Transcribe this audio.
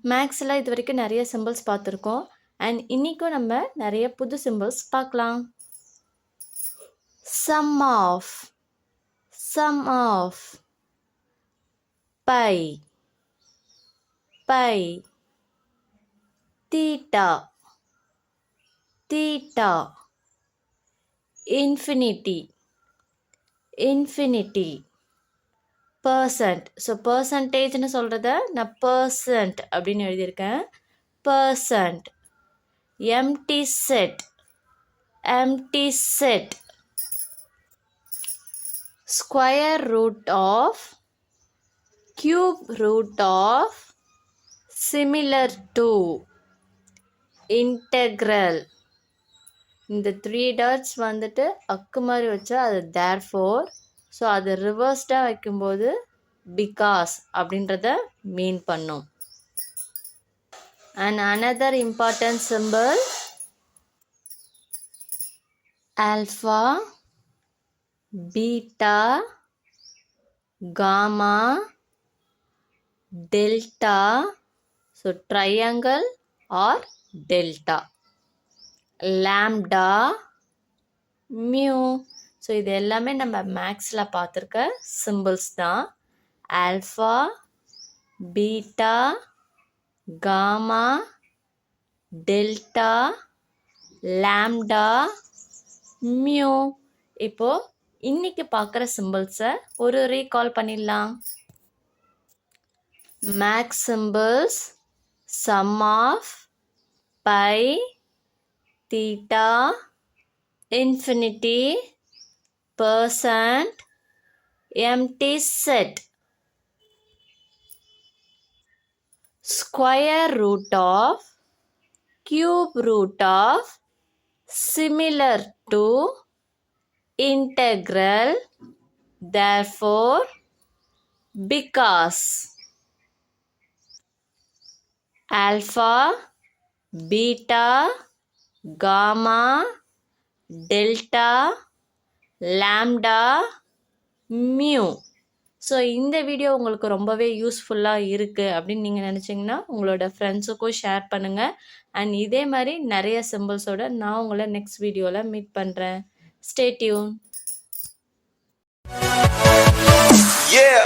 மேக்ஸில் இது வரைக்கும் நிறைய சிம்பிள்ஸ் பார்த்துருக்கோம். அண்ட் இன்றைக்கும் நம்ம நிறைய புது சிம்பிள்ஸ் பார்க்கலாம். Sum of, sum of, pi, pi, theta, theta, infinity, infinity, percent. So பர்சன்டேஜ்னு சொல்கிறத நான் பர்சன்ட் அப்படின்னு எழுதியிருக்கேன். Percent, empty set, empty set, square root of, cube root of, similar to, integral. இந்த 3 டாட்ஸ் வந்துட்டு அக்கு மாதிரி வச்சா அது தேர்ஃபோர். ஸோ அது ரிவர்ஸ்டாக வைக்கும்போது பிகாஸ் அப்படின்றத மீன் பண்ணும். And another important symbol alpha, beta, gamma, delta. So triangle or delta, lambda, mu. So இது எல்லாமே நம்ம மேக்ஸில் பார்த்துருக்க சிம்பிள்ஸ் தான். Alpha, beta, gamma, delta, lambda, mu. இப்போது இன்னைக்கு பார்க்குற சிம்பிள்ஸை ஒரு ரீகால் பண்ணிடலாம். Maths symbols sum of, pi, theta, infinity, percent, empty set, square root of, cube root of, similar to, integral, therefore, because. Alpha, beta, gamma, delta, lambda, mu. So இந்த video உங்களுக்கு ரொம்பவே யூஸ்ஃபுல்லாக இருக்குது அப்படின்னு நீங்கள் நினச்சிங்கன்னா உங்களோட ஃப்ரெண்ட்ஸுக்கும் ஷேர் பண்ணுங்கள். அண்ட் இதே மாதிரி நிறைய சிம்பிள்ஸோட நான் உங்களை நெக்ஸ்ட் வீடியோவில் மீட் பண்ணுறேன். Stay tune. Yeah.